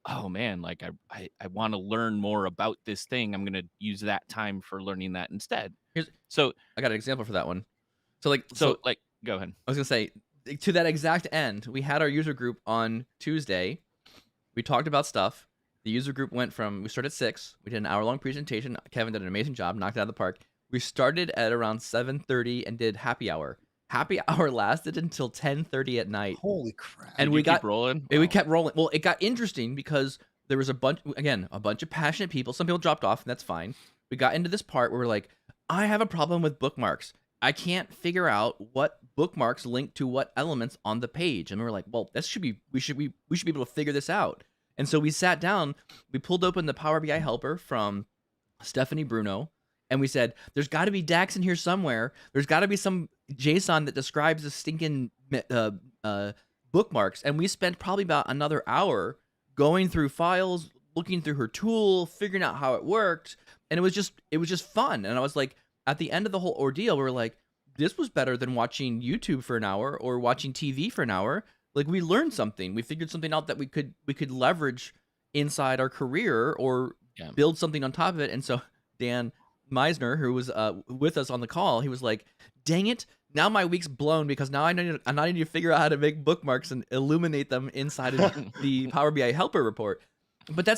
Speaker 2: oh man, like I want to learn more about this thing. I'm going to use that time for learning that instead. So
Speaker 1: I got an example for that one. So
Speaker 2: go ahead.
Speaker 1: I was gonna say, to that exact end, we had our user group on Tuesday. We talked about stuff. The user group we started at 6. We did an hour-long presentation. Kevin did an amazing job, knocked it out of the park. We started at around 7:30 and did happy hour. Happy hour lasted until 10:30 at night.
Speaker 3: Holy crap.
Speaker 1: And
Speaker 2: we kept rolling.
Speaker 1: We kept rolling. Well, it got interesting because there was a bunch of passionate people. Some people dropped off, and that's fine. We got into this part where we're like, I have a problem with bookmarks. I can't figure out what bookmarks link to what elements on the page. And we were like, well, we should be able to figure this out. And so we sat down, we pulled open the Power BI helper from Stephanie Bruno, and we said, there's got to be DAX in here somewhere. There's got to be some JSON that describes the stinking bookmarks. And we spent probably about another hour going through files, looking through her tool, figuring out how it worked. And it was just fun. And I was like, at the end of the whole ordeal, we were like, this was better than watching YouTube for an hour or watching TV for an hour. Like, we learned something. We figured something out that we could leverage inside our career or build something on top of it. And so Dan Meisner, who was with us on the call, he was like, dang it, now my week's blown because now I need to figure out how to make bookmarks and illuminate them inside of the Power BI helper report. But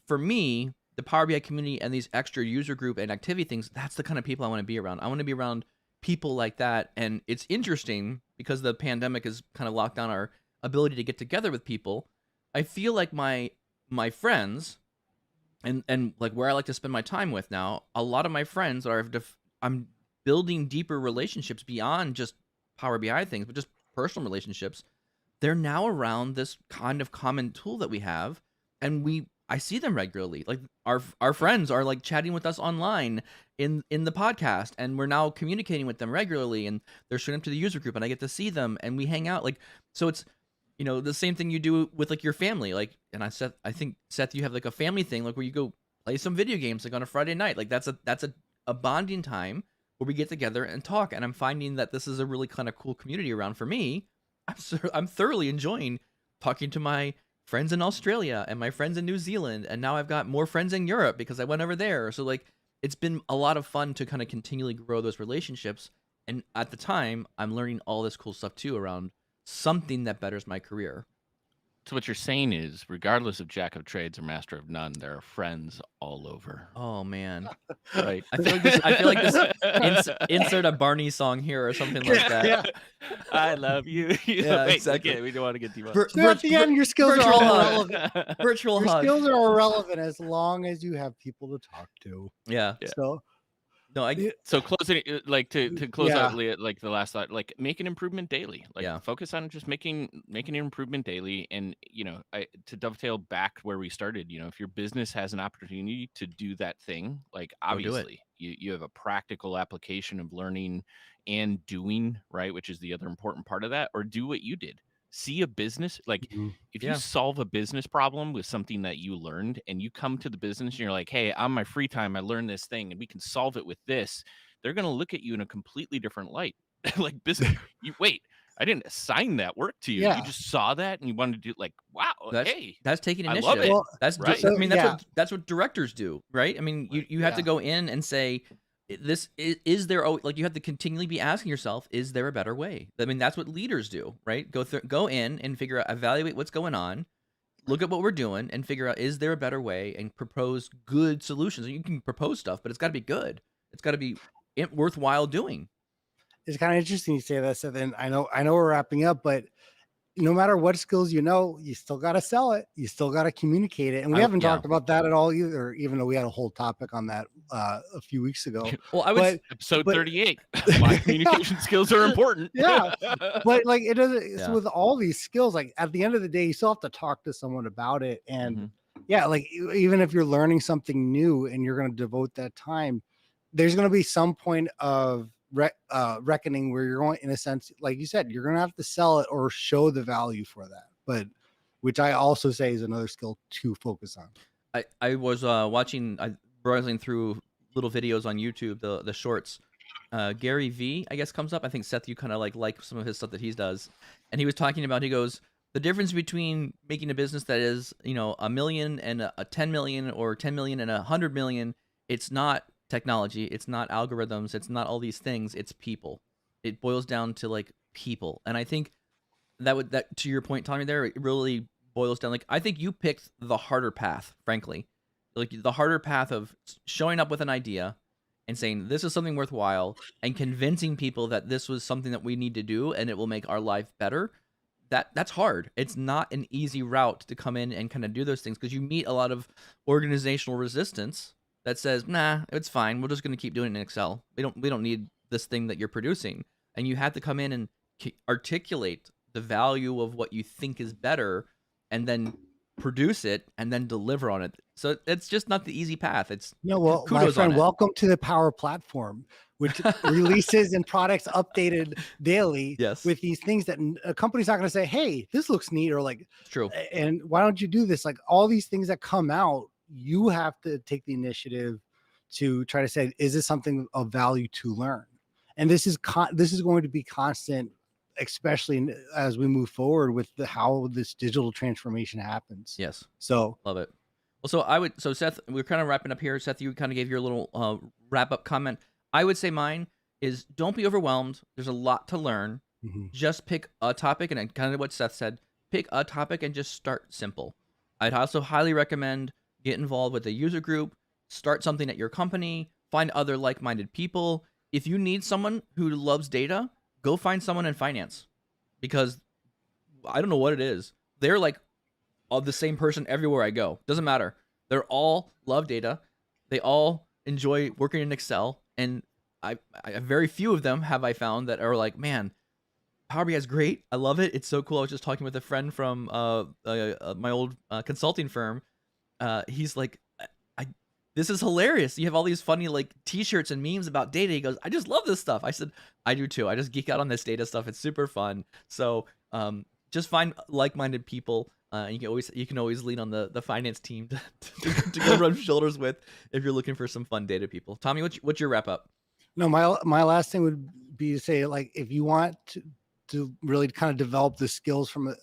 Speaker 1: for me, the Power BI community and these extra user group and activity things, that's the kind of people I want to be around. I want to be around people like that. And it's interesting because the pandemic has kind of locked down our ability to get together with people. I feel like my friends and like where I like to spend my time with now, a lot of my friends I'm building deeper relationships beyond just Power BI things, but just personal relationships. They're now around this kind of common tool that we have, and I see them regularly. Like our friends are like chatting with us online in the podcast, and we're now communicating with them regularly, and they're showing up to the user group, and I get to see them, and we hang out. Like, so it's, the same thing you do with like your family. Like, and I think Seth, you have like a family thing, like where you go play some video games like on a Friday night. Like that's a bonding time where we get together and talk. And I'm finding that this is a really kind of cool community around for me. I'm thoroughly enjoying talking to my friends in Australia and my friends in New Zealand, and now I've got more friends in Europe because I went over there. So like, it's been a lot of fun to kind of continually grow those relationships. And at the time, I'm learning all this cool stuff too around something that betters my career.
Speaker 2: So what you're saying is, regardless of jack of trades or master of none, there are friends all over.
Speaker 1: Oh man,
Speaker 2: right?
Speaker 1: I feel like this. Insert a Barney song here or something like that.
Speaker 2: Yeah. I love you.
Speaker 1: Yeah, exactly.
Speaker 2: Okay, we don't want to get too much.
Speaker 3: At the end, your skills are all irrelevant.
Speaker 1: Virtual
Speaker 3: your
Speaker 1: hug.
Speaker 3: skills are irrelevant as long as you have people to talk to.
Speaker 1: Yeah.
Speaker 3: So
Speaker 1: No,
Speaker 2: So closing it, like to close
Speaker 3: Yeah.
Speaker 2: out like the last thought, like make an improvement daily. Like
Speaker 1: Yeah.
Speaker 2: focus on just making an improvement daily. And to dovetail back where we started, if your business has an opportunity to do that thing, like
Speaker 1: Go do it.
Speaker 2: obviously you have a practical application of learning and doing, right, which is the other important part of that, or do what you did. See a business, like
Speaker 3: Mhm.
Speaker 2: if
Speaker 1: Yeah.
Speaker 2: you solve a business problem with something that you learned and you come to the business and you're like, hey, on my free time, I learned this thing and we can solve it with this, they're going to look at you in a completely different light. Like business, I didn't assign that work to you.
Speaker 3: Yeah.
Speaker 2: You just saw that and you wanted to do, like, wow, hey,
Speaker 1: That's taking
Speaker 2: I love
Speaker 1: initiative.
Speaker 2: it.
Speaker 3: Well,
Speaker 1: That's
Speaker 2: right.
Speaker 3: so-
Speaker 1: I mean,
Speaker 3: yeah.
Speaker 1: that's what directors do, right? I mean,
Speaker 2: Right.
Speaker 1: you have to
Speaker 3: Yeah.
Speaker 1: go in and say, this is there, like, you have to continually be asking yourself, is there a better way? I mean, that's what leaders do, right? Go in and figure out, evaluate what's going on, look at what we're doing, and figure out, is there a better way, and propose good solutions. You can propose stuff, but it's got to be good. It's got to be worthwhile doing.
Speaker 3: It's kind of interesting you say that. So then I know we're wrapping up, but no matter what skills you still got to sell it. You still got to communicate it. And we haven't talked about that at all either, even though we had a whole topic on that a few weeks ago.
Speaker 1: Well, I would
Speaker 2: episode 38. Why communication skills are important.
Speaker 3: Yeah. But like it doesn't
Speaker 1: Yeah.
Speaker 3: with all these skills, like at the end of the day, you still have to talk to someone about it. And yeah, like even if you're learning something new and you're going to devote that time, there's going to be some point of reckoning where you're going, in a sense, like you said, you're going to have to sell it or show the value for that. But which I also say is another skill to focus on.
Speaker 1: I was watching, browsing through little videos on YouTube, the shorts. Gary V, I guess, comes up. I think Seth, you kind of like some of his stuff that he does, and he was talking about. He goes, the difference between making a business that is, $1 million and a 10 million, or 10 million and 100 million. It's not technology. It's not algorithms. It's not all these things. It's people. It boils down to like people, and I think that to your point, Tommy, there, it really boils down. Like, I think you picked the harder path, frankly, like the harder path of showing up with an idea and saying this is something worthwhile and convincing people that this was something that we need to do and it will make our life better. That's hard. It's not an easy route to come in and kind of do those things, because you meet a lot of organizational resistance that says, nah, it's fine. We're just going to keep doing it in Excel. We don't need this thing that you're producing. And you have to come in and articulate the value of what you think is better, and then produce it and then deliver on it. So it's just not the easy path. It's
Speaker 3: well, my friend, welcome to the Power Platform, which releases and products updated daily.
Speaker 1: Yes.
Speaker 3: With these things that a company's not going to say, hey, this looks neat, or like,
Speaker 1: it's true.
Speaker 3: And why don't you do this? Like all these things that come out, you have to take the initiative to try to say, is this something of value to learn? And this is going to be constant, especially as we move forward with how this digital transformation happens.
Speaker 1: Yes.
Speaker 3: So
Speaker 1: love it. Well, so Seth, we're kind of wrapping up here. Seth, you kind of gave your little wrap up comment. I would say mine is, don't be overwhelmed. There's a lot to learn. Just pick a topic, and kind of what Seth said, pick a topic and just start simple. I'd also highly recommend get involved with a user group, start something at your company, find other like-minded people. If you need someone who loves data, go find someone in finance, because I don't know what it is. They're like of the same person everywhere I go. Doesn't matter. They're all love data. They all enjoy working in Excel, and I very few of them have I found that are like, man, Power BI is great. I love it. It's so cool. I was just talking with a friend from my old consulting firm. He's like, this is hilarious. You have all these funny like t-shirts and memes about data. He goes, I just love this stuff. I said, I do too. I just geek out on this data stuff. It's super fun. So just find like-minded people. You can always lean on the finance team to go rub shoulders with if you're looking for some fun data people. Tommy, what's your wrap up?
Speaker 3: No, my last thing would be to say, like, if you want to really kind of develop the skills from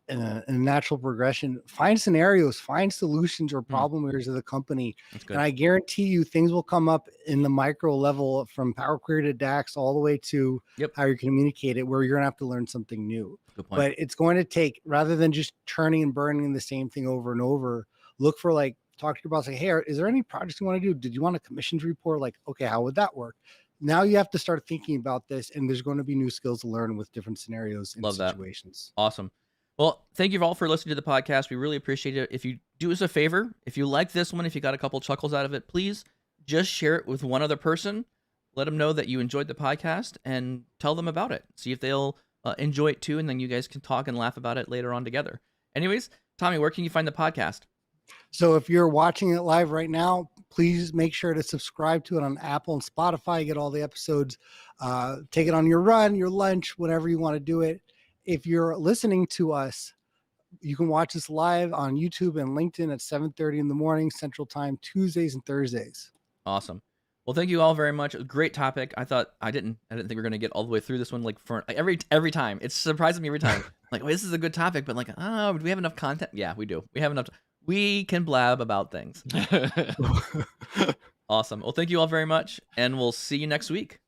Speaker 3: in a natural progression, find scenarios, find solutions or problem areas of the company. And I guarantee you things will come up in the micro level, from Power Query to DAX all the way to how you communicate it, where you're gonna have to learn something new.
Speaker 1: Good point.
Speaker 3: But it's going to take, rather than just churning and burning the same thing over and over, look for, like, talk to your boss, like, hey, is there any projects you want to do? Did you want a commissions report? Like, okay, how would that work? Now you have to start thinking about this, and there's going to be new skills to learn with different scenarios and situations.
Speaker 1: Awesome. Well, thank you all for listening to the podcast. We really appreciate it. If you do us a favor, if you like this one, if you got a couple chuckles out of it, please just share it with one other person. Let them know that you enjoyed the podcast and tell them about it. See if they'll enjoy it too, and then you guys can talk and laugh about it later on together. Anyways, Tommy, where can you find the podcast?
Speaker 3: So if you're watching it live right now, please make sure to subscribe to it on Apple and Spotify. Get all the episodes. Take it on your run, your lunch, whatever you want to do it. If you're listening to us, you can watch us live on YouTube and LinkedIn at 7:30 in the morning Central Time, Tuesdays and Thursdays.
Speaker 1: Awesome. Well, thank you all very much. Great topic. I didn't think we were gonna get all the way through this one like for every time. It surprises me every time. Like, this is a good topic, but like, oh, do we have enough content? Yeah, we do. We have enough. We can blab about things. Awesome. Well, thank you all very much, and we'll see you next week.